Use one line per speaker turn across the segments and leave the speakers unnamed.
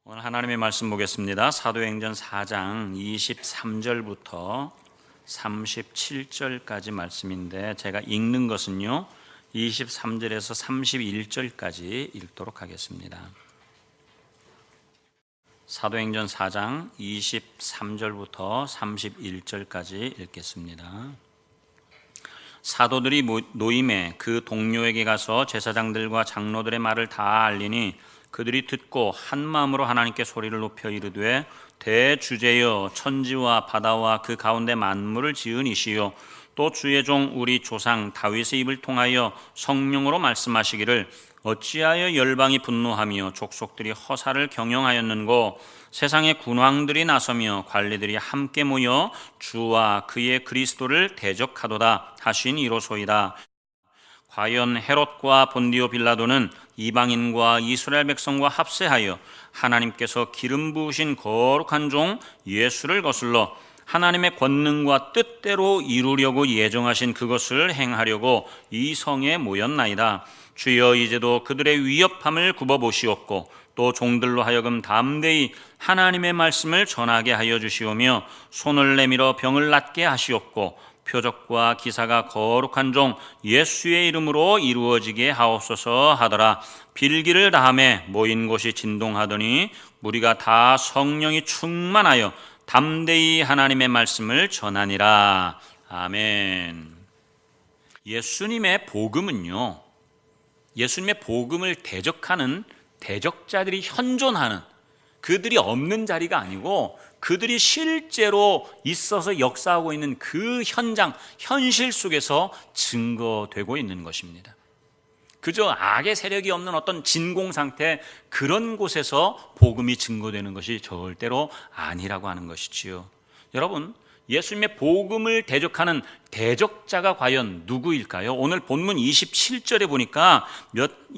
오늘 하나님의 말씀 보겠습니다. 사도행전 4장 23절부터 37절까지 말씀인데 제가 읽는 것은요 23절에서 31절까지 읽도록 하겠습니다. 사도행전 4장 23절부터 31절까지 읽겠습니다. 사도들이 노임에 그 동료에게 가서 제사장들과 장로들의 말을 다 알리니 그들이 듣고 한 마음으로 하나님께 소리를 높여 이르되 대주제여 천지와 바다와 그 가운데 만물을 지은 이시요 또 주의 종 우리 조상 다윗의 입을 통하여 성령으로 말씀하시기를 어찌하여 열방이 분노하며 족속들이 허사를 경영하였는고 세상의 군왕들이 나서며 관리들이 함께 모여 주와 그의 그리스도를 대적하도다 하신 이로소이다. 과연 헤롯과 본디오 빌라도는 이방인과 이스라엘 백성과 합세하여 하나님께서 기름 부으신 거룩한 종 예수를 거슬러 하나님의 권능과 뜻대로 이루려고 예정하신 그것을 행하려고 이 성에 모였나이다. 주여 이제도 그들의 위협함을 굽어보시옵고 또 종들로 하여금 담대히 하나님의 말씀을 전하게 하여 주시오며 손을 내밀어 병을 낫게 하시옵고 표적과 기사가 거룩한 종 예수의 이름으로 이루어지게 하옵소서 하더라. 빌기를 다하매 모인 곳이 진동하더니 무리가 다 성령이 충만하여 담대히 하나님의 말씀을 전하니라. 아멘. 예수님의 복음은요, 예수님의 복음을 대적하는 대적자들이 현존하는, 그들이 없는 자리가 아니고 그들이 실제로 있어서 역사하고 있는 그 현장, 현실 속에서 증거되고 있는 것입니다. 그저 악의 세력이 없는 어떤 진공 상태, 그런 곳에서 복음이 증거되는 것이 절대로 아니라고 하는 것이지요. 여러분, 예수님의 복음을 대적하는 대적자가 과연 누구일까요? 오늘 본문 27절에 보니까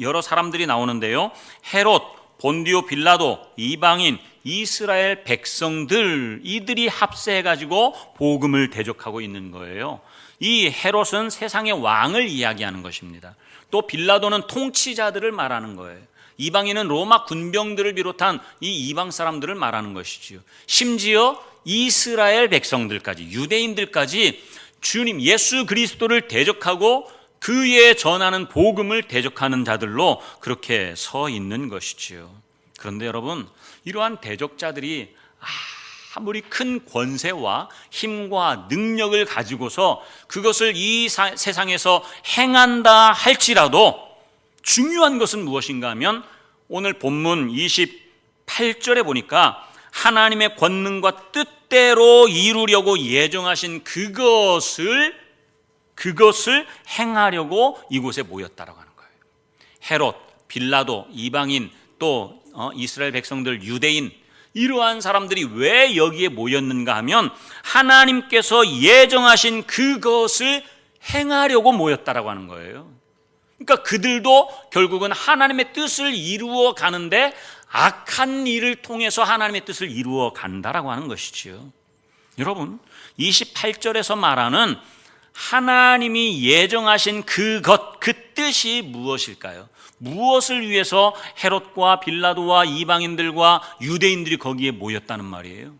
여러 사람들이 나오는데요. 헤롯, 본디오 빌라도, 이방인, 이스라엘 백성들, 이들이 합세해가지고 복음을 대적하고 있는 거예요. 이 헤롯은 세상의 왕을 이야기하는 것입니다. 또 빌라도는 통치자들을 말하는 거예요. 이방인은 로마 군병들을 비롯한 이 이방 사람들을 말하는 것이지요. 심지어 이스라엘 백성들까지, 유대인들까지 주님 예수 그리스도를 대적하고 그에 전하는 복음을 대적하는 자들로 그렇게 서 있는 것이지요. 그런데 여러분, 이러한 대적자들이 아무리 큰 권세와 힘과 능력을 가지고서 그것을 이 세상에서 행한다 할지라도 중요한 것은 무엇인가 하면 오늘 본문 28절에 보니까 하나님의 권능과 뜻대로 이루려고 예정하신 그것을 행하려고 이곳에 모였다라고 하는 거예요. 헤롯, 빌라도, 이방인, 또 이스라엘 백성들, 유대인, 이러한 사람들이 왜 여기에 모였는가 하면 하나님께서 예정하신 그것을 행하려고 모였다라고 하는 거예요. 그러니까 그들도 결국은 하나님의 뜻을 이루어 가는데 악한 일을 통해서 하나님의 뜻을 이루어 간다라고 하는 것이지요. 여러분, 28절에서 말하는 하나님이 예정하신 그 뜻이 무엇일까요? 무엇을 위해서 헤롯과 빌라도와 이방인들과 유대인들이 거기에 모였다는 말이에요?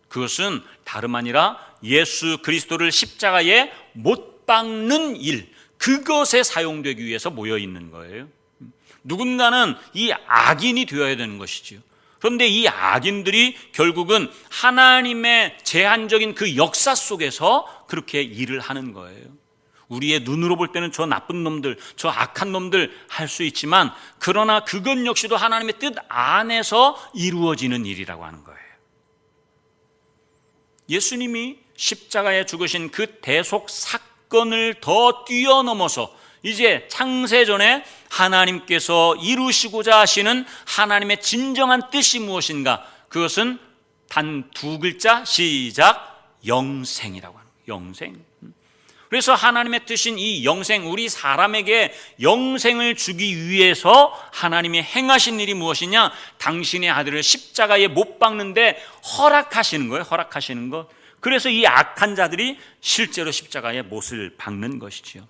그것은 다름 아니라 예수 그리스도를 십자가에 못 박는 일, 그것에 사용되기 위해서 모여 있는 거예요. 누군가는 이 악인이 되어야 되는 것이지요. 그런데 이 악인들이 결국은 하나님의 제한적인 그 역사 속에서 그렇게 일을 하는 거예요. 우리의 눈으로 볼 때는 저 나쁜 놈들, 저 악한 놈들 할 수 있지만 그러나 그것 역시도 하나님의 뜻 안에서 이루어지는 일이라고 하는 거예요. 예수님이 십자가에 죽으신 그 대속 사건을 더 뛰어넘어서 이제 창세전에 하나님께서 이루시고자 하시는 하나님의 진정한 뜻이 무엇인가? 그것은 단 두 글자, 시작, 영생이라고 하는 거예요. 영생. 그래서 하나님의 뜻인 이 영생, 우리 사람에게 영생을 주기 위해서 하나님이 행하신 일이 무엇이냐? 당신의 아들을 십자가에 못 박는데 허락하시는 거예요. 허락하시는 것. 그래서 이 악한 자들이 실제로 십자가에 못을 박는 것이지요.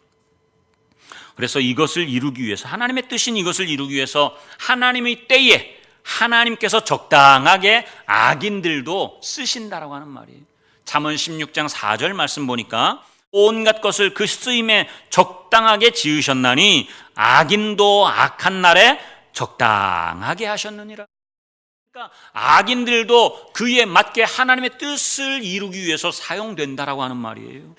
그래서 이것을 이루기 위해서, 하나님의 뜻인 이것을 이루기 위해서 하나님의 때에 하나님께서 적당하게 악인들도 쓰신다라고 하는 말이에요. 잠언 16장 4절 말씀 보니까 온갖 것을 그 쓰임에 적당하게 지으셨나니 악인도 악한 날에 적당하게 하셨느니라. 그러니까 악인들도 그에 맞게 하나님의 뜻을 이루기 위해서 사용된다라고 하는 말이에요.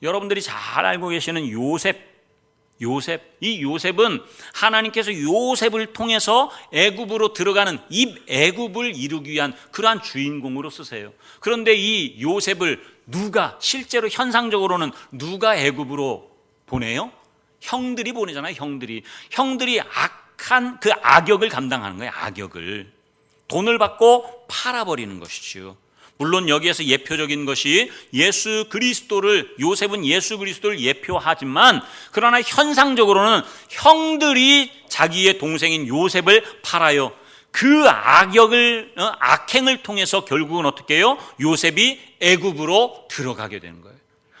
여러분들이 잘 알고 계시는 요셉, 이 요셉은 하나님께서 요셉을 통해서 애굽으로 들어가는 이 애굽을 이루기 위한 그러한 주인공으로 쓰세요. 그런데 이 요셉을 실제로 현상적으로는 누가 애굽으로 보내요? 형들이 보내잖아요. 형들이 악한 그 악역을 감당하는 거예요. 악역을 돈을 받고 팔아버리는 것이죠. 물론 여기에서 예표적인 것이 요셉은 예수 그리스도를 예표하지만, 그러나 현상적으로는 형들이 자기의 동생인 요셉을 팔아요. 그 악행을 통해서 결국은 어떻게 해요? 요셉이 애굽으로 들어가게 되는 거예요.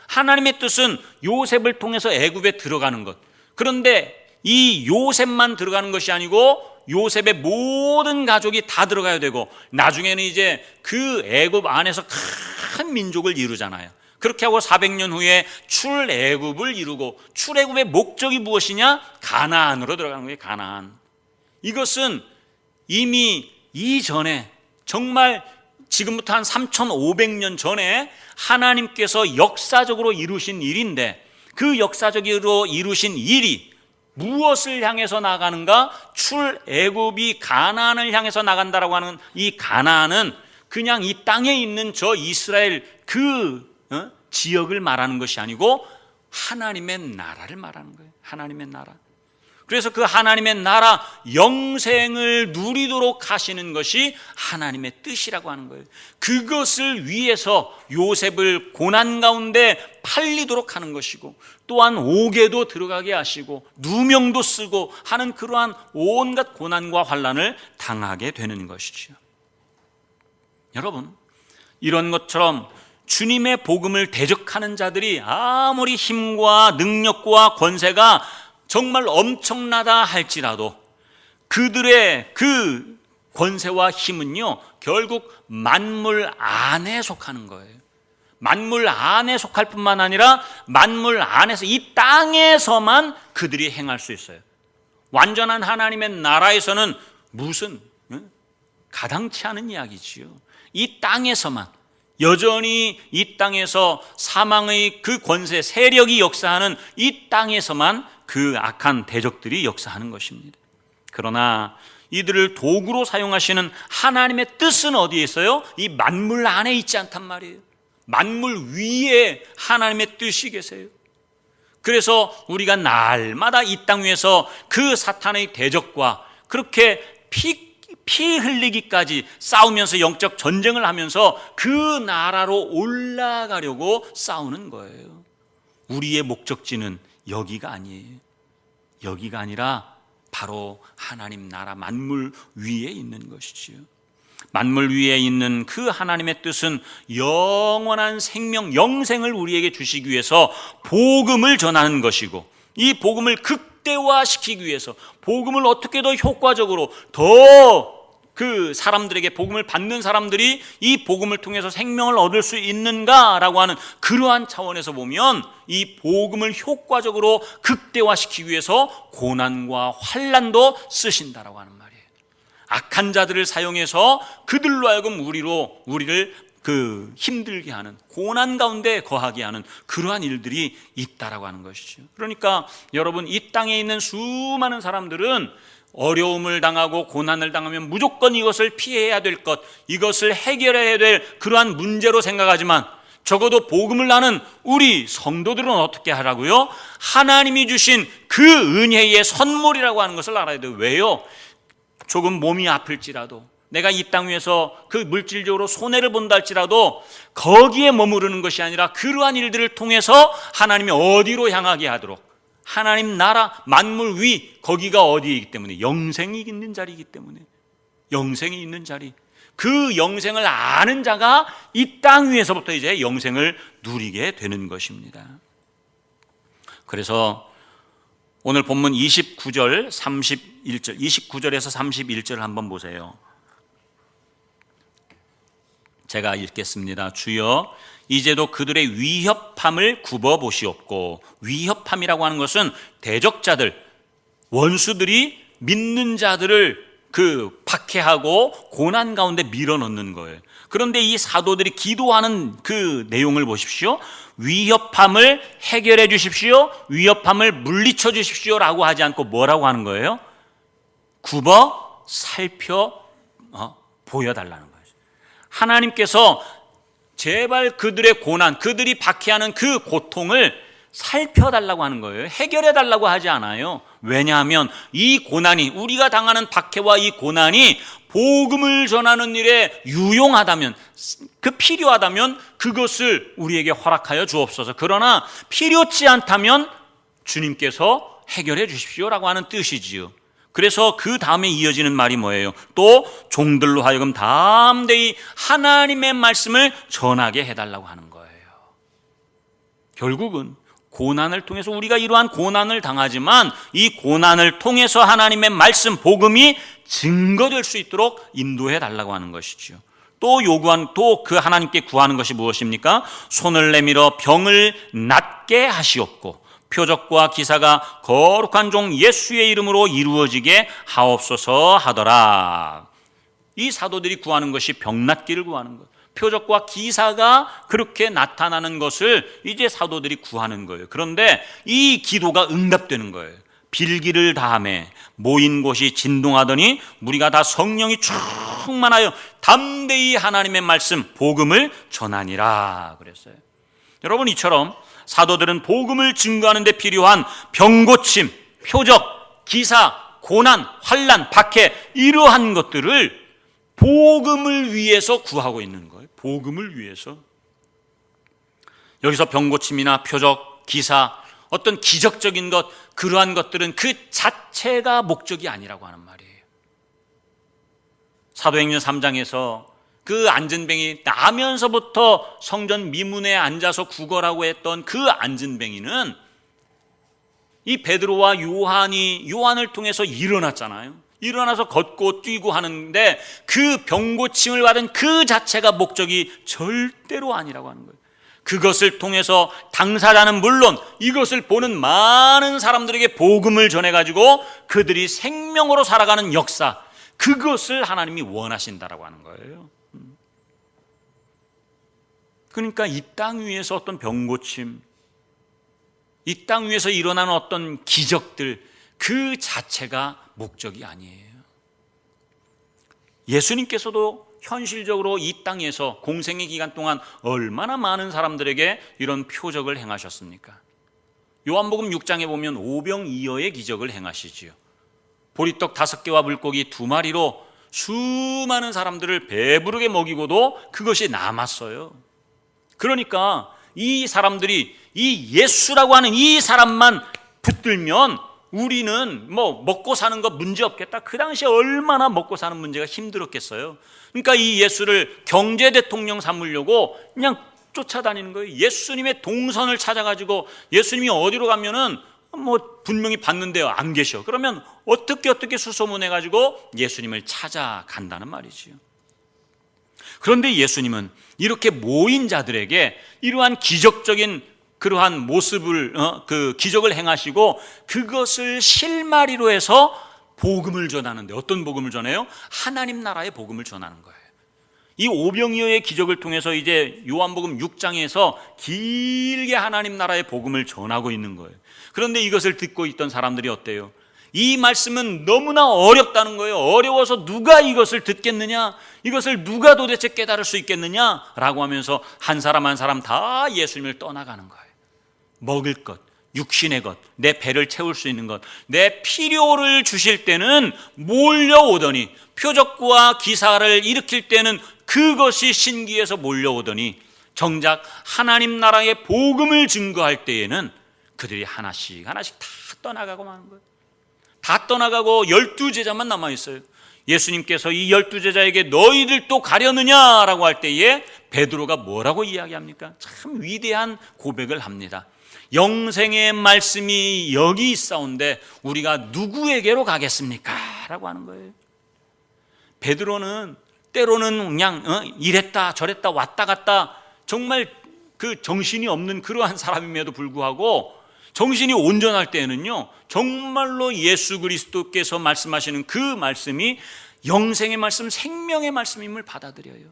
하나님의 뜻은 요셉을 통해서 애굽에 들어가는 것. 그런데 이 요셉만 들어가는 것이 아니고 요셉의 모든 가족이 다 들어가야 되고, 나중에는 이제 그 애굽 안에서 큰 민족을 이루잖아요. 그렇게 하고 400년 후에 출애굽을 이루고, 출애굽의 목적이 무엇이냐? 가나안으로 들어가는 거예요. 가나안. 이것은 이미 이전에, 정말 지금부터 한 3,500년 전에 하나님께서 역사적으로 이루신 일인데, 그 역사적으로 이루신 일이 무엇을 향해서 나가는가? 출애굽이 가나안을 향해서 나간다라고 하는 이 가나안은 그냥 이 땅에 있는 저 이스라엘 지역을 말하는 것이 아니고 하나님의 나라를 말하는 거예요. 하나님의 나라. 그래서 그 하나님의 나라 영생을 누리도록 하시는 것이 하나님의 뜻이라고 하는 거예요. 그것을 위해서 요셉을 고난 가운데 팔리도록 하는 것이고, 또한 옥에도 들어가게 하시고 누명도 쓰고 하는 그러한 온갖 고난과 환난을 당하게 되는 것이죠. 여러분, 이런 것처럼 주님의 복음을 대적하는 자들이 아무리 힘과 능력과 권세가 정말 엄청나다 할지라도 그들의 그 권세와 힘은요, 결국 만물 안에 속하는 거예요. 만물 안에 속할 뿐만 아니라 만물 안에서, 이 땅에서만 그들이 행할 수 있어요. 완전한 하나님의 나라에서는 가당치 않은 이야기지요. 이 땅에서만, 여전히 이 땅에서 사망의 그 권세, 세력이 역사하는 이 땅에서만 그 악한 대적들이 역사하는 것입니다. 그러나 이들을 도구로 사용하시는 하나님의 뜻은 어디에 있어요? 이 만물 안에 있지 않단 말이에요. 만물 위에 하나님의 뜻이 계세요. 그래서 우리가 날마다 이 땅 위에서 그 사탄의 대적과 그렇게 피 흘리기까지 싸우면서 영적 전쟁을 하면서 그 나라로 올라가려고 싸우는 거예요. 우리의 목적지는 여기가 아니에요. 여기가 아니라 바로 하나님 나라 만물 위에 있는 것이지요. 만물 위에 있는 그 하나님의 뜻은 영원한 생명, 영생을 우리에게 주시기 위해서 복음을 전하는 것이고, 이 복음을 극대화시키기 위해서, 복음을 어떻게 더 효과적으로 더 그 사람들에게, 복음을 받는 사람들이 이 복음을 통해서 생명을 얻을 수 있는가라고 하는 그러한 차원에서 보면, 이 복음을 효과적으로 극대화시키기 위해서 고난과 환난도 쓰신다라고 하는 말이에요. 악한 자들을 사용해서 그들로 하여금 우리를 힘들게 하는, 고난 가운데 거하게 하는 그러한 일들이 있다라고 하는 것이죠. 그러니까 여러분, 이 땅에 있는 수많은 사람들은 어려움을 당하고 고난을 당하면 무조건 이것을 피해야 될 것, 이것을 해결해야 될 그러한 문제로 생각하지만, 적어도 복음을 아는 우리 성도들은 어떻게 하라고요? 하나님이 주신 그 은혜의 선물이라고 하는 것을 알아야 돼요. 왜요? 조금 몸이 아플지라도, 내가 이 땅 위에서 그 물질적으로 손해를 본다 할지라도 거기에 머무르는 것이 아니라 그러한 일들을 통해서 하나님이 어디로 향하게 하도록, 하나님 나라 만물 위, 거기가 어디이기 때문에? 영생이 있는 자리이기 때문에. 영생이 있는 자리, 그 영생을 아는 자가 이 땅 위에서부터 이제 영생을 누리게 되는 것입니다. 그래서 오늘 본문 29절 31절 29절에서 31절 한번 보세요. 제가 읽겠습니다. 주여 이제도 그들의 위협함을 굽어보시옵고, 위협함이라고 하는 것은 대적자들, 원수들이 믿는 자들을 박해하고 고난 가운데 밀어넣는 거예요. 그런데 이 사도들이 기도하는 그 내용을 보십시오. 위협함을 해결해 주십시오, 위협함을 물리쳐 주십시오라고 하지 않고 뭐라고 하는 거예요? 굽어 살펴 보여달라는 거예요. 하나님께서 제발 그들의 고난, 그들이 박해하는 그 고통을 살펴달라고 하는 거예요. 해결해달라고 하지 않아요. 왜냐하면 이 고난이, 우리가 당하는 박해와 이 고난이 복음을 전하는 일에 유용하다면, 필요하다면 그것을 우리에게 허락하여 주옵소서. 그러나 필요치 않다면 주님께서 해결해 주십시오라고 하는 뜻이지요. 그래서 그 다음에 이어지는 말이 뭐예요? 또 종들로 하여금 담대히 하나님의 말씀을 전하게 해달라고 하는 거예요. 결국은 고난을 통해서 우리가 이러한 고난을 당하지만 이 고난을 통해서 하나님의 말씀, 복음이 증거될 수 있도록 인도해 달라고 하는 것이죠. 또 그 하나님께 구하는 것이 무엇입니까? 손을 내밀어 병을 낫게 하시옵고 표적과 기사가 거룩한 종 예수의 이름으로 이루어지게 하옵소서 하더라. 이 사도들이 구하는 것이 병 낫기를 구하는 것, 표적과 기사가 그렇게 나타나는 것을 이제 사도들이 구하는 거예요. 그런데 이 기도가 응답되는 거예요. 빌기를 다하매 모인 곳이 진동하더니 무리가 다 성령이 충만하여 담대히 하나님의 말씀, 복음을 전하니라 그랬어요. 여러분, 이처럼 사도들은 복음을 증거하는 데 필요한 병고침, 표적, 기사, 고난, 환난, 박해, 이러한 것들을 복음을 위해서 구하고 있는 거예요. 복음을 위해서. 여기서 병고침이나 표적, 기사, 어떤 기적적인 것, 그러한 것들은 그 자체가 목적이 아니라고 하는 말이에요. 사도행전 3장에서 그 안전뱅이, 나면서부터 성전 미문에 앉아서 구걸하고 했던 그 안전뱅이는 이 베드로와 요한을 통해서 일어났잖아요. 일어나서 걷고 뛰고 하는데 그 병고침을 받은 그 자체가 목적이 절대로 아니라고 하는 거예요. 그것을 통해서 당사자는 물론 이것을 보는 많은 사람들에게 복음을 전해가지고 그들이 생명으로 살아가는 역사, 그것을 하나님이 원하신다라고 하는 거예요. 그러니까 이 땅 위에서 어떤 병고침, 이 땅 위에서 일어나는 어떤 기적들, 그 자체가 목적이 아니에요. 예수님께서도 현실적으로 이 땅에서 공생의 기간 동안 얼마나 많은 사람들에게 이런 표적을 행하셨습니까? 요한복음 6장에 보면 오병이어의 기적을 행하시지요. 보리떡 5개와 물고기 2마리로 수많은 사람들을 배부르게 먹이고도 그것이 남았어요. 그러니까 이 사람들이 이 예수라고 하는 이 사람만 붙들면 우리는 먹고 사는 거 문제 없겠다. 그 당시에 얼마나 먹고 사는 문제가 힘들었겠어요. 그러니까 이 예수를 경제 대통령 삼으려고 그냥 쫓아다니는 거예요. 예수님의 동선을 찾아가지고 예수님이 어디로 가면은 분명히 봤는데요, 안 계셔. 그러면 어떻게 수소문해가지고 예수님을 찾아간다는 말이지요. 그런데 예수님은 이렇게 모인 자들에게 이러한 기적적인 그러한 모습을 기적을 행하시고 그것을 실마리로 해서 복음을 전하는데, 어떤 복음을 전해요? 하나님 나라의 복음을 전하는 거예요. 이 오병이어의 기적을 통해서 이제 요한복음 6장에서 길게 하나님 나라의 복음을 전하고 있는 거예요. 그런데 이것을 듣고 있던 사람들이 어때요? 이 말씀은 너무나 어렵다는 거예요. 어려워서 누가 이것을 듣겠느냐? 이것을 누가 도대체 깨달을 수 있겠느냐? 라고 하면서 한 사람 한 사람 다 예수님을 떠나가는 거예요. 먹을 것, 육신의 것, 내 배를 채울 수 있는 것, 내 필요를 주실 때는 몰려오더니, 표적과 기사를 일으킬 때는 그것이 신기해서 몰려오더니, 정작 하나님 나라의 복음을 증거할 때에는 그들이 하나씩 다 떠나가고 마는 거예요. 다 떠나가고 12제자만 남아있어요. 예수님께서 이 12제자에게 너희들도 가려느냐라고 할 때에 베드로가 뭐라고 이야기합니까? 참 위대한 고백을 합니다. 영생의 말씀이 여기 있사온데 우리가 누구에게로 가겠습니까? 라고 하는 거예요. 베드로는 때로는 그냥 이랬다 저랬다 왔다 갔다 정말 그 정신이 없는 그러한 사람임에도 불구하고 정신이 온전할 때에는요 정말로 예수 그리스도께서 말씀하시는 그 말씀이 영생의 말씀, 생명의 말씀임을 받아들여요.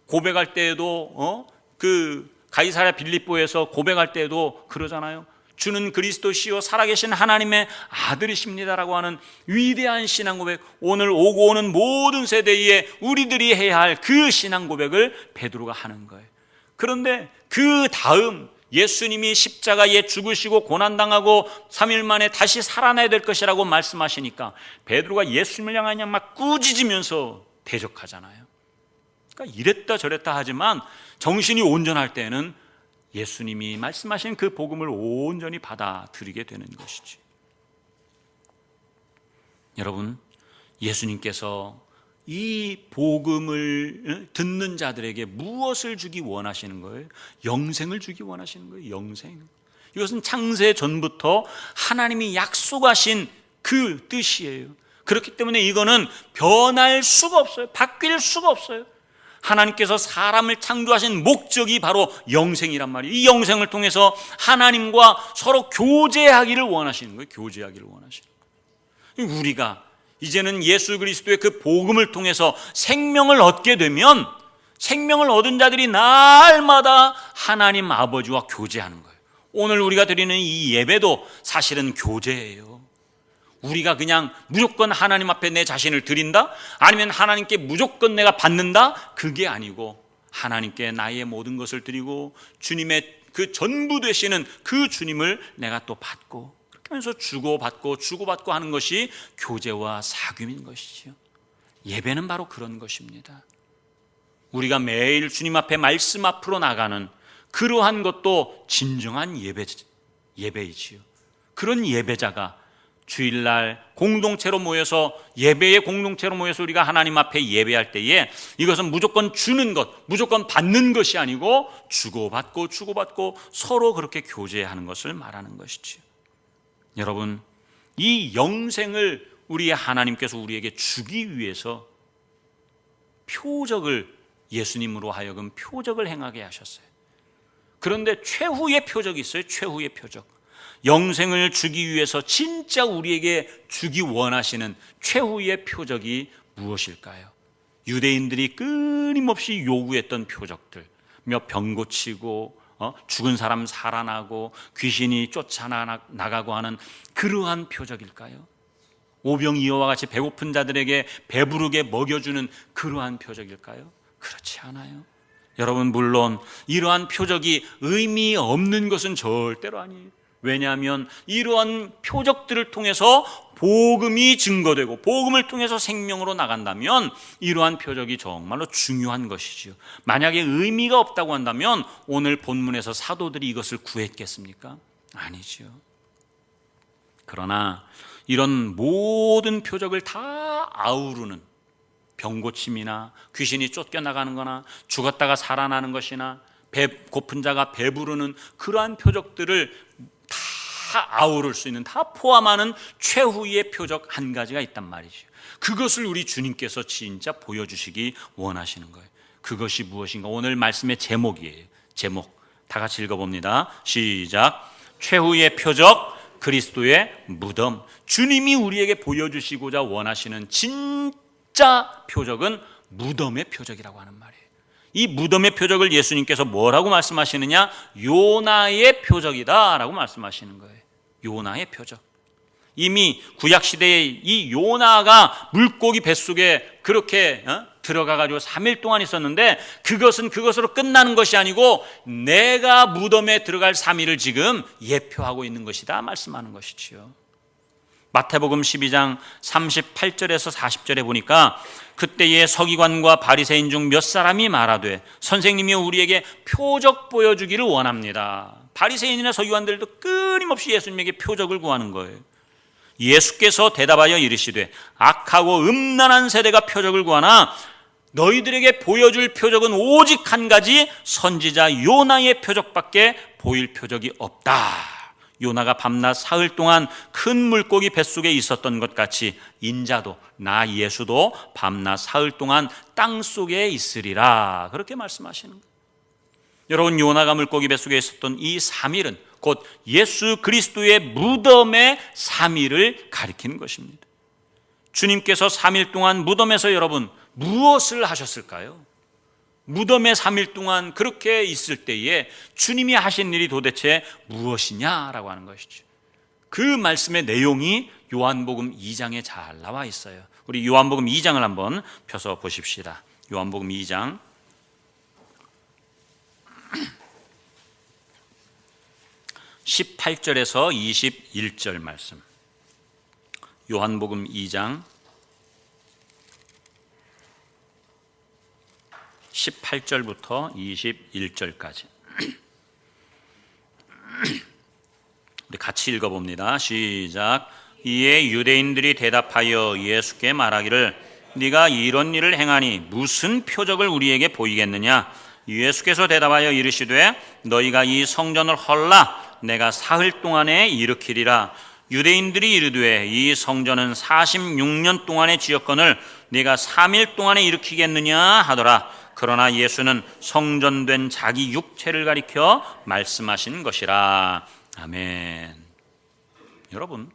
고백할 때에도 그 가이사랴 빌립보에서 고백할 때에도 그러잖아요. 주는 그리스도시요 살아계신 하나님의 아들이십니다라고 하는 위대한 신앙 고백, 오늘 오고 오는 모든 세대에 우리들이 해야 할 그 신앙 고백을 베드로가 하는 거예요. 그런데 그 다음 예수님이 십자가에 죽으시고 고난당하고 3일 만에 다시 살아나야 될 것이라고 말씀하시니까 베드로가 예수님을 향하여 막 꾸짖으면서 대적하잖아요. 그러니까 이랬다 저랬다 하지만 정신이 온전할 때는 예수님이 말씀하신 그 복음을 온전히 받아들이게 되는 것이지. 여러분, 예수님께서 이 복음을 듣는 자들에게 무엇을 주기 원하시는 거예요? 영생을 주기 원하시는 거예요. 영생. 이것은 창세 전부터 하나님이 약속하신 그 뜻이에요. 그렇기 때문에 이거는 변할 수가 없어요. 바뀔 수가 없어요. 하나님께서 사람을 창조하신 목적이 바로 영생이란 말이에요. 이 영생을 통해서 하나님과 서로 교제하기를 원하시는 거예요. 교제하기를 원하시는 거예요. 우리가 이제는 예수 그리스도의 그 복음을 통해서 생명을 얻게 되면 생명을 얻은 자들이 날마다 하나님 아버지와 교제하는 거예요. 오늘 우리가 드리는 이 예배도 사실은 교제예요. 우리가 그냥 무조건 하나님 앞에 내 자신을 드린다? 아니면 하나님께 무조건 내가 받는다? 그게 아니고 하나님께 나의 모든 것을 드리고 주님의 그 전부 되시는 그 주님을 내가 또 받고 그렇게 하면서 주고받고 하는 것이 교제와 사귐인 것이죠. 예배는 바로 그런 것입니다. 우리가 매일 주님 앞에 말씀 앞으로 나가는 그러한 것도 진정한 예배이지요. 그런 예배자가 주일날 공동체로 모여서 예배의 공동체로 모여서 우리가 하나님 앞에 예배할 때에 이것은 무조건 주는 것, 무조건 받는 것이 아니고 주고받고 서로 그렇게 교제하는 것을 말하는 것이지요. 여러분, 이 영생을 우리 하나님께서 우리에게 주기 위해서 표적을 예수님으로 하여금 표적을 행하게 하셨어요. 그런데 최후의 표적이 있어요. 최후의 표적. 영생을 주기 위해서 진짜 우리에게 주기 원하시는 최후의 표적이 무엇일까요? 유대인들이 끊임없이 요구했던 표적들, 몇 병 고치고 죽은 사람 살아나고 귀신이 쫓아나가고 하는 그러한 표적일까요? 오병이어와 같이 배고픈 자들에게 배부르게 먹여주는 그러한 표적일까요? 그렇지 않아요. 여러분, 물론 이러한 표적이 의미 없는 것은 절대로 아니에요. 왜냐하면 이러한 표적들을 통해서 복음이 증거되고 복음을 통해서 생명으로 나간다면 이러한 표적이 정말로 중요한 것이지요. 만약에 의미가 없다고 한다면 오늘 본문에서 사도들이 이것을 구했겠습니까? 아니지요. 그러나 이런 모든 표적을 다 아우르는 병고침이나 귀신이 쫓겨나가는 거나 죽었다가 살아나는 것이나 고픈 자가 배부르는 그러한 표적들을 다 아우를 수 있는, 다 포함하는 최후의 표적 한 가지가 있단 말이죠. 그것을 우리 주님께서 진짜 보여주시기 원하시는 거예요. 그것이 무엇인가? 오늘 말씀의 제목이에요. 제목 다 같이 읽어봅니다. 시작. 최후의 표적, 그리스도의 무덤. 주님이 우리에게 보여주시고자 원하시는 진짜 표적은 무덤의 표적이라고 하는 말이에요. 이 무덤의 표적을 예수님께서 뭐라고 말씀하시느냐? 요나의 표적이다라고 말씀하시는 거예요. 요나의 표적. 이미 구약시대에 이 요나가 물고기 뱃속에 그렇게 들어가가지고 3일 동안 있었는데 그것은 그것으로 끝나는 것이 아니고 내가 무덤에 들어갈 3일을 지금 예표하고 있는 것이다 말씀하는 것이지요. 마태복음 12장 38절에서 40절에 보니까 그때의 서기관과 바리새인 중 몇 사람이 말하되 선생님이 우리에게 표적 보여주기를 원합니다. 바리새인이나 서기관들도 끊임없이 예수님에게 표적을 구하는 거예요. 예수께서 대답하여 이르시되 악하고 음란한 세대가 표적을 구하나 너희들에게 보여줄 표적은 오직 한 가지 선지자 요나의 표적밖에 보일 표적이 없다. 요나가 밤낮 사흘 동안 큰 물고기 뱃속에 있었던 것 같이 인자도, 나 예수도 밤낮 사흘 동안 땅속에 있으리라. 그렇게 말씀하시는 거예요. 여러분, 요나가 물고기 뱃속에 있었던 이 3일은 곧 예수 그리스도의 무덤의 3일을 가리키는 것입니다. 주님께서 3일 동안 무덤에서 여러분 무엇을 하셨을까요? 무덤에 3일 동안 그렇게 있을 때에 주님이 하신 일이 도대체 무엇이냐라고 하는 것이죠. 그 말씀의 내용이 요한복음 2장에 잘 나와 있어요. 우리 요한복음 2장을 한번 펴서 보십시다. 요한복음 2장 18절에서 21절 말씀. 요한복음 2장 18절부터 21절까지 우리 같이 읽어봅니다. 시작. 이에 유대인들이 대답하여 예수께 말하기를 네가 이런 일을 행하니 무슨 표적을 우리에게 보이겠느냐? 예수께서 대답하여 이르시되 너희가 이 성전을 헐라 내가 사흘 동안에 일으키리라. 유대인들이 이르되 이 성전은 46년 동안의 지었건을 네가 3일 동안에 일으키겠느냐 하더라. 그러나 예수는 성전된 자기 육체를 가리켜 말씀하신 것이라. 아멘. 여러분,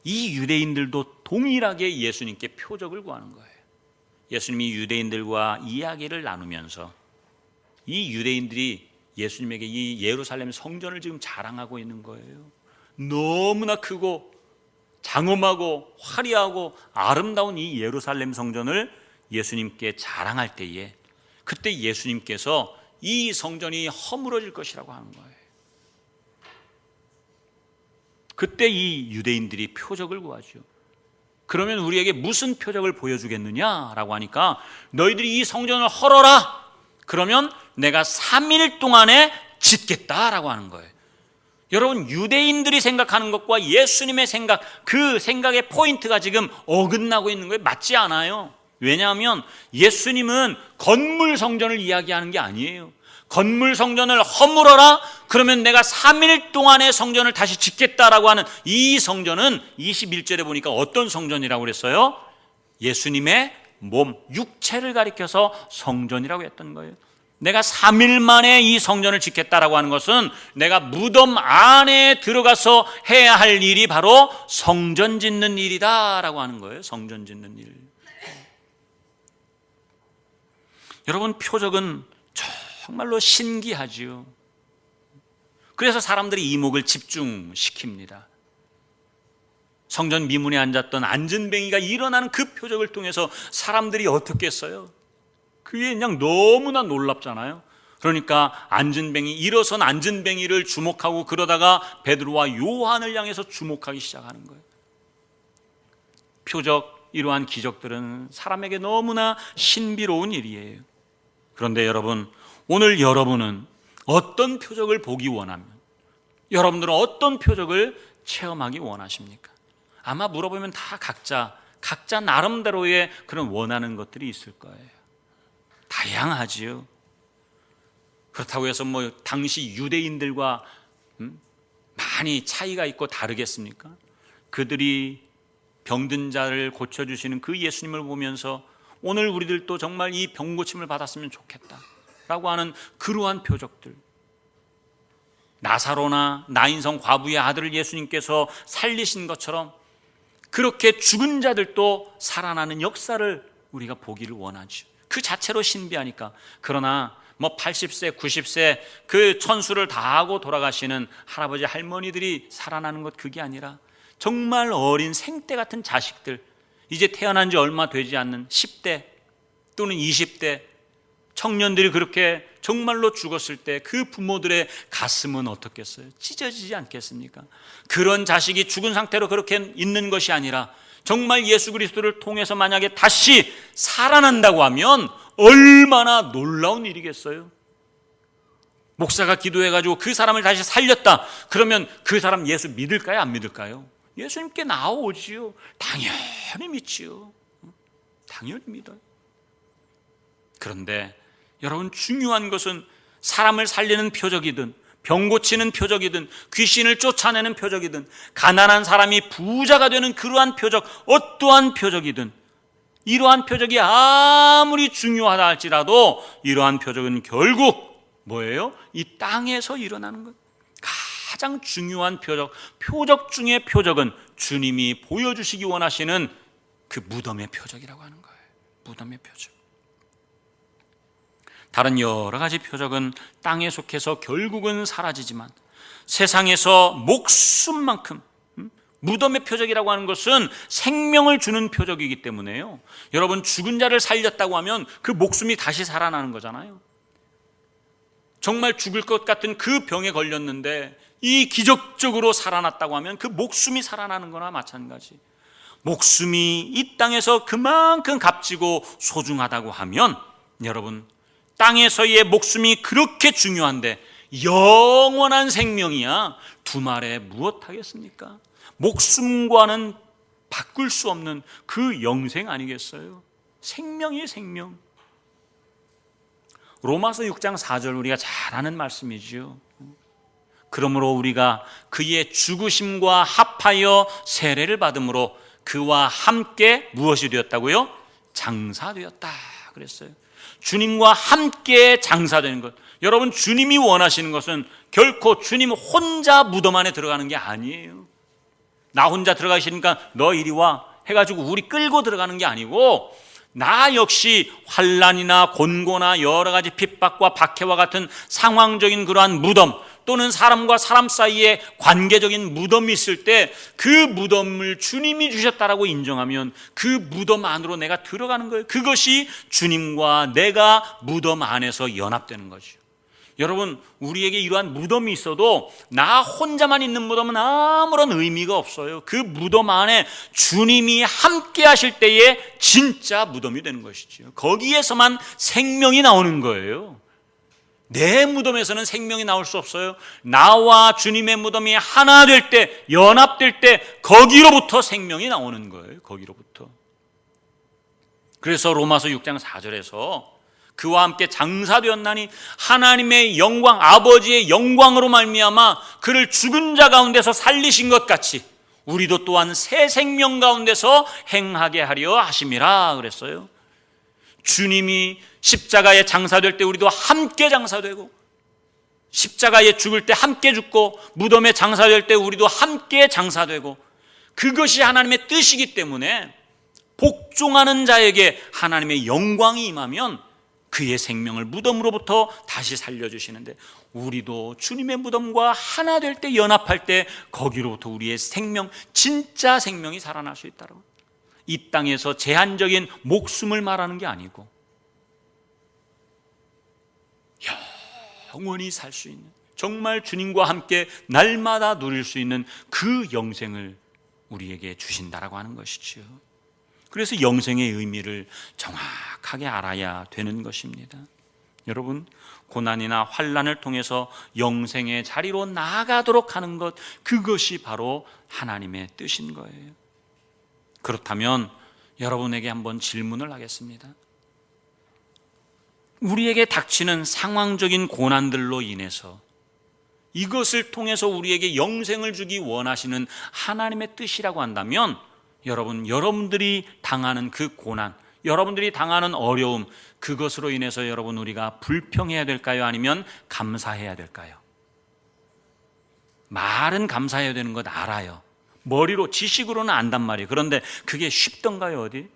이 유대인들도 동일하게 예수님께 표적을 구하는 거예요. 예수님이 유대인들과 이야기를 나누면서 이 유대인들이 예수님에게 이 예루살렘 성전을 지금 자랑하고 있는 거예요. 너무나 크고 장엄하고 화려하고 아름다운 이 예루살렘 성전을 예수님께 자랑할 때에 그때 예수님께서 이 성전이 허물어질 것이라고 하는 거예요. 그때 이 유대인들이 표적을 구하죠. 그러면 우리에게 무슨 표적을 보여주겠느냐라고 하니까 너희들이 이 성전을 헐어라. 그러면 내가 3일 동안에 짓겠다라고 하는 거예요. 여러분, 유대인들이 생각하는 것과 예수님의 생각, 그 생각의 포인트가 지금 어긋나고 있는 거예요. 맞지 않아요. 왜냐하면 예수님은 건물 성전을 이야기하는 게 아니에요. 건물 성전을 허물어라. 그러면 내가 3일 동안의 성전을 다시 짓겠다라고 하는 이 성전은 21절에 보니까 어떤 성전이라고 그랬어요? 예수님의 몸, 육체를 가리켜서 성전이라고 했던 거예요. 내가 3일 만에 이 성전을 짓겠다라고 하는 것은 내가 무덤 안에 들어가서 해야 할 일이 바로 성전 짓는 일이다라고 하는 거예요. 성전 짓는 일. 여러분, 표적은 정말로 신기하지요. 그래서 사람들이 이목을 집중시킵니다. 성전 미문에 앉았던 안전뱅이가 일어나는 그 표적을 통해서 사람들이 어떻겠어요? 그게 그냥 너무나 놀랍잖아요. 그러니까 안전뱅이, 일어선 안전뱅이를 주목하고 그러다가 베드로와 요한을 향해서 주목하기 시작하는 거예요. 표적, 이러한 기적들은 사람에게 너무나 신비로운 일이에요. 그런데 여러분, 오늘 여러분은 어떤 표적을 보기 원하면, 여러분들은 어떤 표적을 체험하기 원하십니까? 아마 물어보면 다 각자 나름대로의 그런 원하는 것들이 있을 거예요. 다양하지요. 그렇다고 해서 당시 유대인들과 많이 차이가 있고 다르겠습니까? 그들이 병든 자를 고쳐주시는 그 예수님을 보면서 오늘 우리들도 정말 이 병 고침을 받았으면 좋겠다라고 하는 그러한 표적들, 나사로나 나인성 과부의 아들을 예수님께서 살리신 것처럼 그렇게 죽은 자들도 살아나는 역사를 우리가 보기를 원하죠. 그 자체로 신비하니까. 그러나 80세, 90세 그 천수를 다하고 돌아가시는 할아버지 할머니들이 살아나는 것, 그게 아니라 정말 어린 생떼 같은 자식들, 이제 태어난 지 얼마 되지 않는 10대 또는 20대 청년들이 그렇게 정말로 죽었을 때 그 부모들의 가슴은 어떻겠어요? 찢어지지 않겠습니까? 그런 자식이 죽은 상태로 그렇게 있는 것이 아니라 정말 예수 그리스도를 통해서 만약에 다시 살아난다고 하면 얼마나 놀라운 일이겠어요? 목사가 기도해가지고 그 사람을 다시 살렸다. 그러면 그 사람 예수 믿을까요? 안 믿을까요? 예수님께 나오지요. 당연히 믿지요. 당연히 믿어요. 그런데 여러분, 중요한 것은 사람을 살리는 표적이든 병 고치는 표적이든 귀신을 쫓아내는 표적이든 가난한 사람이 부자가 되는 그러한 표적, 어떠한 표적이든 이러한 표적이 아무리 중요하다 할지라도 이러한 표적은 결국 뭐예요? 이 땅에서 일어나는 것. 가장 중요한 표적 중의 표적은 주님이 보여주시기 원하시는 그 무덤의 표적이라고 하는 거예요. 무덤의 표적. 다른 여러 가지 표적은 땅에 속해서 결국은 사라지지만 세상에서 목숨만큼 무덤의 표적이라고 하는 것은 생명을 주는 표적이기 때문에요. 여러분, 죽은 자를 살렸다고 하면 그 목숨이 다시 살아나는 거잖아요. 정말 죽을 것 같은 그 병에 걸렸는데 이 기적적으로 살아났다고 하면 그 목숨이 살아나는 거나 마찬가지. 목숨이 이 땅에서 그만큼 값지고 소중하다고 하면 여러분, 땅에서의 목숨이 그렇게 중요한데 영원한 생명이야 두말에 무엇하겠습니까? 목숨과는 바꿀 수 없는 그 영생 아니겠어요? 생명이에요, 생명. 로마서 6장 4절 우리가 잘 아는 말씀이지요. 그러므로 우리가 그의 죽으심과 합하여 세례를 받음으로 그와 함께 무엇이 되었다고요? 장사되었다 그랬어요. 주님과 함께 장사되는 것. 여러분, 주님이 원하시는 것은 결코 주님 혼자 무덤 안에 들어가는 게 아니에요. 나 혼자 들어가시니까 너 이리 와 해가지고 우리 끌고 들어가는 게 아니고 나 역시 환난이나 곤고나 여러 가지 핍박과 박해와 같은 상황적인 그러한 무덤 또는 사람과 사람 사이에 관계적인 무덤이 있을 때 그 무덤을 주님이 주셨다라고 인정하면 그 무덤 안으로 내가 들어가는 거예요. 그것이 주님과 내가 무덤 안에서 연합되는 거죠. 여러분, 우리에게 이러한 무덤이 있어도 나 혼자만 있는 무덤은 아무런 의미가 없어요. 그 무덤 안에 주님이 함께 하실 때에 진짜 무덤이 되는 것이죠. 거기에서만 생명이 나오는 거예요. 내 무덤에서는 생명이 나올 수 없어요. 나와 주님의 무덤이 하나 될 때, 연합될 때 거기로부터 생명이 나오는 거예요. 거기로부터. 그래서 로마서 6장 4절에서 그와 함께 장사되었나니 하나님의 영광, 아버지의 영광으로 말미암아 그를 죽은 자 가운데서 살리신 것 같이 우리도 또한 새 생명 가운데서 행하게 하려 하심이라 그랬어요. 주님이 십자가에 장사될 때 우리도 함께 장사되고, 십자가에 죽을 때 함께 죽고, 무덤에 장사될 때 우리도 함께 장사되고, 그것이 하나님의 뜻이기 때문에 복종하는 자에게 하나님의 영광이 임하면 그의 생명을 무덤으로부터 다시 살려주시는데, 우리도 주님의 무덤과 하나 될 때, 연합할 때 거기로부터 우리의 생명, 진짜 생명이 살아날 수 있다고. 이 땅에서 제한적인 목숨을 말하는 게 아니고 영원히 살 수 있는, 정말 주님과 함께 날마다 누릴 수 있는 그 영생을 우리에게 주신다라고 하는 것이죠. 그래서 영생의 의미를 정확하게 알아야 되는 것입니다. 여러분, 고난이나 환난을 통해서 영생의 자리로 나아가도록 하는 것, 그것이 바로 하나님의 뜻인 거예요. 그렇다면 여러분에게 한번 질문을 하겠습니다. 우리에게 닥치는 상황적인 고난들로 인해서 이것을 통해서 우리에게 영생을 주기 원하시는 하나님의 뜻이라고 한다면, 여러분들이 당하는 그 고난, 여러분들이 당하는 어려움, 그것으로 인해서 여러분 우리가 불평해야 될까요? 아니면 감사해야 될까요? 말은 감사해야 되는 것 알아요. 머리로, 지식으로는 안단 말이에요. 그런데 그게 쉽던가요, 어디?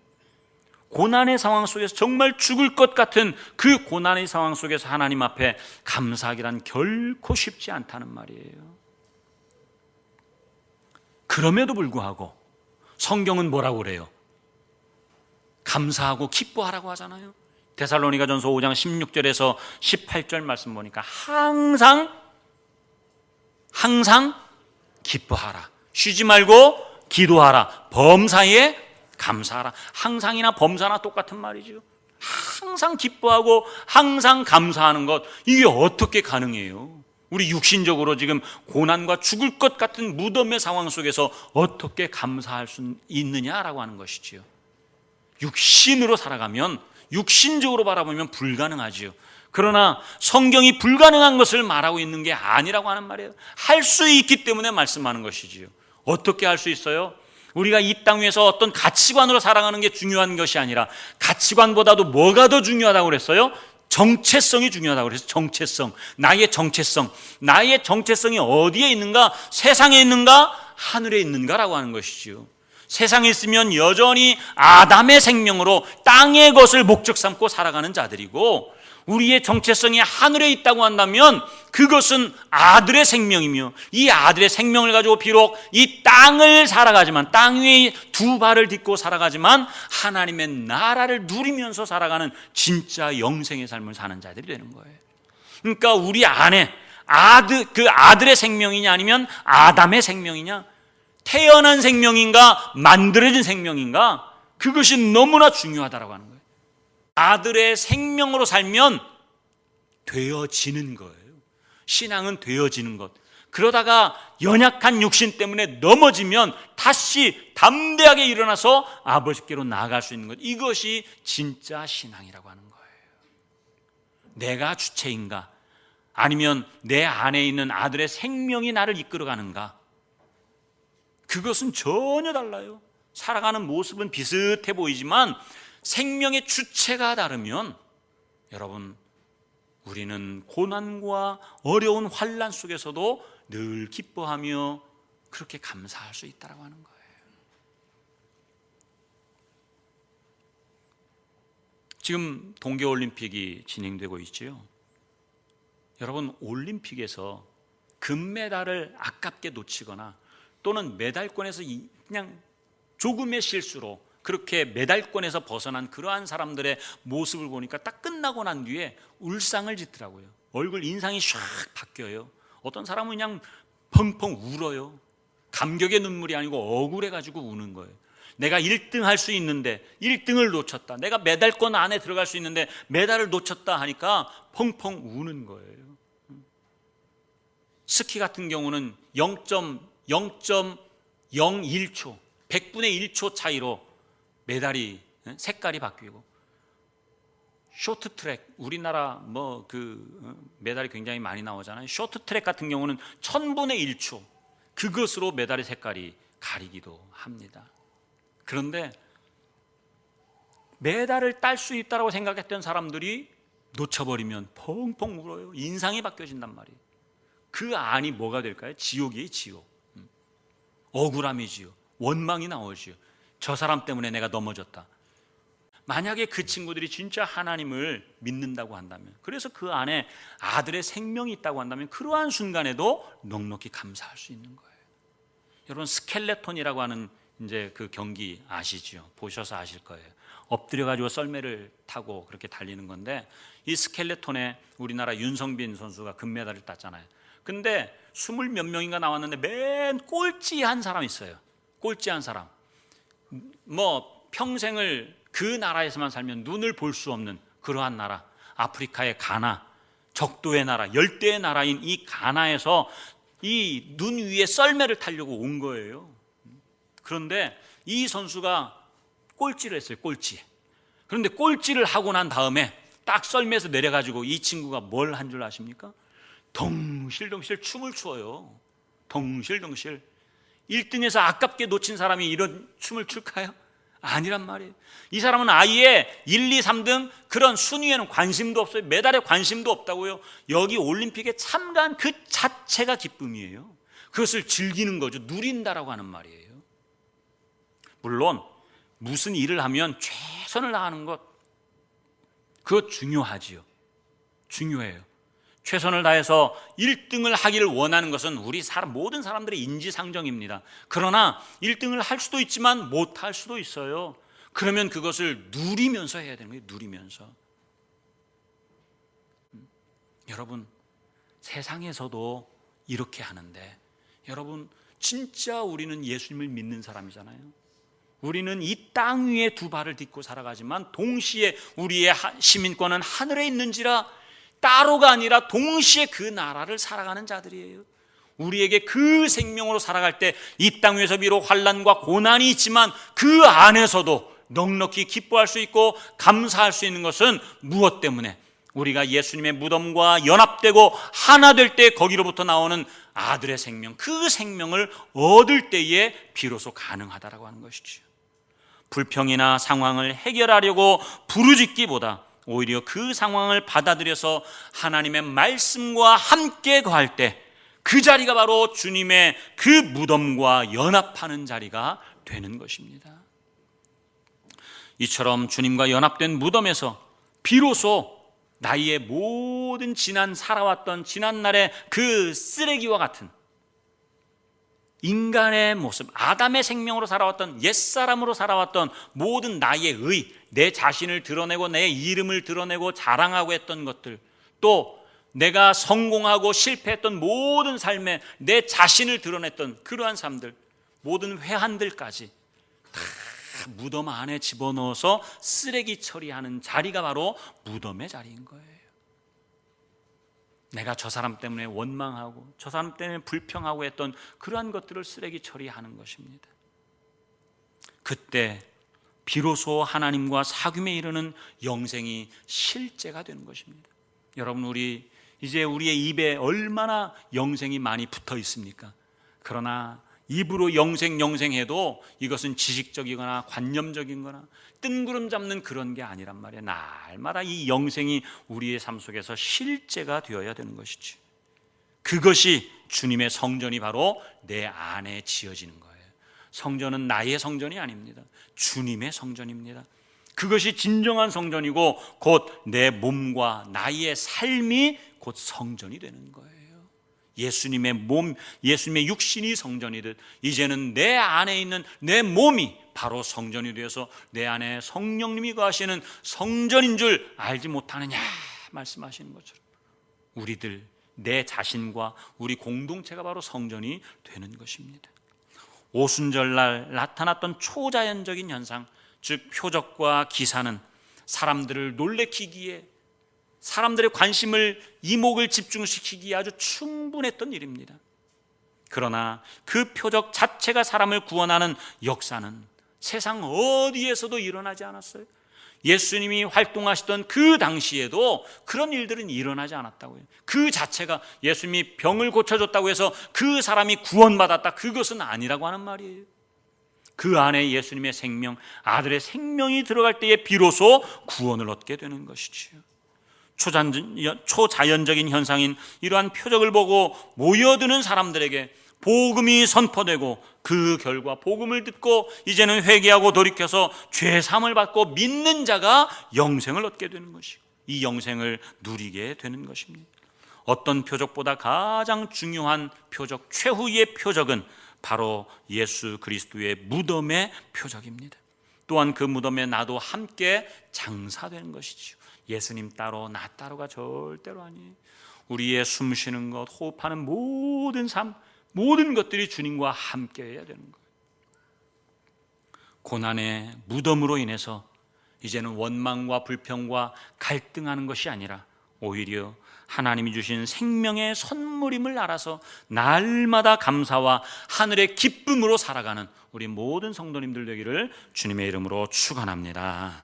고난의 상황 속에서 정말 죽을 것 같은 그 고난의 상황 속에서 하나님 앞에 감사하기란 결코 쉽지 않다는 말이에요. 그럼에도 불구하고 성경은 뭐라고 그래요? 감사하고 기뻐하라고 하잖아요. 데살로니가전서 5장 16절에서 18절 말씀 보니까 항상 기뻐하라, 쉬지 말고 기도하라, 범사에 감사하라. 항상이나 범사나 똑같은 말이죠. 항상 기뻐하고 항상 감사하는 것, 이게 어떻게 가능해요? 우리 육신적으로 지금 고난과 죽을 것 같은 무덤의 상황 속에서 어떻게 감사할 수 있느냐라고 하는 것이지요. 육신으로 살아가면, 육신적으로 바라보면 불가능하지요. 그러나 성경이 불가능한 것을 말하고 있는 게 아니라고 하는 말이에요. 할 수 있기 때문에 말씀하는 것이지요. 어떻게 할 수 있어요? 우리가 이 땅 위에서 어떤 가치관으로 살아가는 게 중요한 것이 아니라 가치관보다도 뭐가 더 중요하다고 그랬어요? 정체성이 중요하다고 그랬어요. 정체성, 나의 정체성. 나의 정체성이 어디에 있는가? 세상에 있는가? 하늘에 있는가라고 하는 것이지요. 세상에 있으면 여전히 아담의 생명으로 땅의 것을 목적 삼고 살아가는 자들이고, 우리의 정체성이 하늘에 있다고 한다면 그것은 아들의 생명이며, 이 아들의 생명을 가지고 비록 이 땅을 살아가지만, 땅 위에 두 발을 딛고 살아가지만 하나님의 나라를 누리면서 살아가는 진짜 영생의 삶을 사는 자들이 되는 거예요. 그러니까 우리 안에 그 아들의 생명이냐 아니면 아담의 생명이냐, 태어난 생명인가 만들어진 생명인가, 그것이 너무나 중요하다고 하는 거예요. 아들의 생명으로 살면 되어지는 거예요. 신앙은 되어지는 것. 그러다가 연약한 육신 때문에 넘어지면 다시 담대하게 일어나서 아버지께로 나아갈 수 있는 것. 이것이 진짜 신앙이라고 하는 거예요. 내가 주체인가? 아니면 내 안에 있는 아들의 생명이 나를 이끌어가는가? 그것은 전혀 달라요. 살아가는 모습은 비슷해 보이지만 생명의 주체가 다르면, 여러분, 우리는 고난과 어려운 환난 속에서도 늘 기뻐하며 그렇게 감사할 수 있다고 하는 거예요. 지금 동계올림픽이 진행되고 있지요. 여러분, 올림픽에서 금메달을 아깝게 놓치거나 또는 메달권에서 그냥 조금의 실수로 그렇게 메달권에서 벗어난 그러한 사람들의 모습을 보니까 딱 끝나고 난 뒤에 울상을 짓더라고요. 얼굴 인상이 샥 바뀌어요. 어떤 사람은 그냥 펑펑 울어요. 감격의 눈물이 아니고 억울해가지고 우는 거예요. 내가 1등 할 수 있는데 1등을 놓쳤다. 내가 메달권 안에 들어갈 수 있는데 메달을 놓쳤다 하니까 펑펑 우는 거예요. 스키 같은 경우는 0.01초 100분의 1초 차이로 메달이 색깔이 바뀌고, 쇼트트랙, 우리나라 메달이 굉장히 많이 나오잖아요. 쇼트트랙 같은 경우는 1000분의 1초 그것으로 메달의 색깔이 가리기도 합니다. 그런데 메달을 딸 수 있다고 생각했던 사람들이 놓쳐버리면 펑펑 울어요. 인상이 바뀌어진단 말이에요. 그 안이 뭐가 될까요? 지옥이에요. 지옥. 억울함이지요. 원망이 나오지요. 저 사람 때문에 내가 넘어졌다. 만약에 그 친구들이 진짜 하나님을 믿는다고 한다면, 그래서 그 안에 아들의 생명이 있다고 한다면 그러한 순간에도 넉넉히 감사할 수 있는 거예요. 여러분, 스켈레톤이라고 하는 이제 그 경기 아시죠? 보셔서 아실 거예요. 엎드려 가지고 썰매를 타고 그렇게 달리는 건데, 이 스켈레톤에 우리나라 윤성빈 선수가 금메달을 땄잖아요. 근데 20몇 명인가 나왔는데 맨 꼴찌 한 사람 있어요. 꼴찌 한 사람. 평생을 그 나라에서만 살면 눈을 볼 수 없는 그러한 나라, 아프리카의 가나, 적도의 나라, 열대의 나라인 이 가나에서 이 눈 위에 썰매를 타려고 온 거예요. 그런데 이 선수가 꼴찌를 했어요. 꼴찌. 그런데 꼴찌를 하고 난 다음에 딱 썰매에서 내려가지고 이 친구가 뭘 한 줄 아십니까? 덩실덩실 춤을 춰요. 덩실덩실. 1등에서 아깝게 놓친 사람이 이런 춤을 출까요? 아니란 말이에요. 이 사람은 아예 1, 2, 3등 그런 순위에는 관심도 없어요. 메달에 관심도 없다고요. 여기 올림픽에 참가한 그 자체가 기쁨이에요. 그것을 즐기는 거죠. 누린다라고 하는 말이에요. 물론 무슨 일을 하면 최선을 다하는 것, 그것 중요하지요. 중요해요. 최선을 다해서 1등을 하기를 원하는 것은 우리 모든 사람들의 인지상정입니다. 그러나 1등을 할 수도 있지만 못할 수도 있어요. 그러면 그것을 누리면서 해야 되는 거예요. 누리면서. 여러분, 세상에서도 이렇게 하는데, 여러분, 진짜 우리는 예수님을 믿는 사람이잖아요. 우리는 이 땅 위에 두 발을 딛고 살아가지만 동시에 우리의 시민권은 하늘에 있는지라, 따로가 아니라 동시에 그 나라를 살아가는 자들이에요. 우리에게 그 생명으로 살아갈 때 이 땅 위에서 비록 환난과 고난이 있지만 그 안에서도 넉넉히 기뻐할 수 있고 감사할 수 있는 것은 무엇 때문에? 우리가 예수님의 무덤과 연합되고 하나 될 때 거기로부터 나오는 아들의 생명, 그 생명을 얻을 때에 비로소 가능하다라고 하는 것이죠. 불평이나 상황을 해결하려고 부르짖기보다 오히려 그 상황을 받아들여서 하나님의 말씀과 함께 거할 때 그 자리가 바로 주님의 그 무덤과 연합하는 자리가 되는 것입니다. 이처럼 주님과 연합된 무덤에서 비로소 나의 모든 살아왔던 지난날의 그 쓰레기와 같은 인간의 모습, 아담의 생명으로 살아왔던 옛사람으로 살아왔던 모든 나의 내 자신을 드러내고 내 이름을 드러내고 자랑하고 했던 것들, 또 내가 성공하고 실패했던 모든 삶에 내 자신을 드러냈던 그러한 삶들, 모든 회한들까지 다 무덤 안에 집어넣어서 쓰레기 처리하는 자리가 바로 무덤의 자리인 거예요. 내가 저 사람 때문에 원망하고 저 사람 때문에 불평하고 했던 그러한 것들을 쓰레기 처리하는 것입니다. 그때 비로소 하나님과 사귐에 이르는 영생이 실제가 되는 것입니다. 여러분, 이제 우리의 입에 얼마나 영생이 많이 붙어 있습니까? 그러나 입으로 영생해도 이것은 지식적이거나 관념적이거나 뜬구름 잡는 그런 게 아니란 말이에요. 날마다 이 영생이 우리의 삶 속에서 실제가 되어야 되는 것이지. 그것이 주님의 성전이 바로 내 안에 지어지는 거예요. 성전은 나의 성전이 아닙니다. 주님의 성전입니다. 그것이 진정한 성전이고 곧 내 몸과 나의 삶이 곧 성전이 되는 거예요. 예수님의 몸, 예수님의 육신이 성전이듯 이제는 내 안에 있는 내 몸이 바로 성전이 되어서 내 안에 성령님이 거하시는 성전인 줄 알지 못하느냐 말씀하시는 것처럼 우리들, 내 자신과 우리 공동체가 바로 성전이 되는 것입니다. 오순절날 나타났던 초자연적인 현상, 즉 표적과 기사는 사람들을 놀래키기에, 사람들의 관심을, 이목을 집중시키기에 아주 충분했던 일입니다. 그러나 그 표적 자체가 사람을 구원하는 역사는 세상 어디에서도 일어나지 않았어요. 예수님이 활동하시던 그 당시에도 그런 일들은 일어나지 않았다고요. 그 자체가 예수님이 병을 고쳐줬다고 해서 그 사람이 구원받았다, 그것은 아니라고 하는 말이에요. 그 안에 예수님의 생명, 아들의 생명이 들어갈 때에 비로소 구원을 얻게 되는 것이지요. 초자연적인 현상인 이러한 표적을 보고 모여드는 사람들에게 복음이 선포되고 그 결과 복음을 듣고 이제는 회개하고 돌이켜서 죄사함을 받고 믿는 자가 영생을 얻게 되는 것이고 이 영생을 누리게 되는 것입니다. 어떤 표적보다 가장 중요한 표적, 최후의 표적은 바로 예수 그리스도의 무덤의 표적입니다. 또한 그 무덤에 나도 함께 장사되는 것이지요. 예수님 따로 나 따로가 절대로 아니에요. 우리의 숨쉬는 것, 호흡하는 모든 삶, 모든 것들이 주님과 함께 해야 되는 거예요. 고난의 무덤으로 인해서 이제는 원망과 불평과 갈등하는 것이 아니라 오히려 하나님이 주신 생명의 선물임을 알아서 날마다 감사와 하늘의 기쁨으로 살아가는 우리 모든 성도님들 되기를 주님의 이름으로 축원합니다.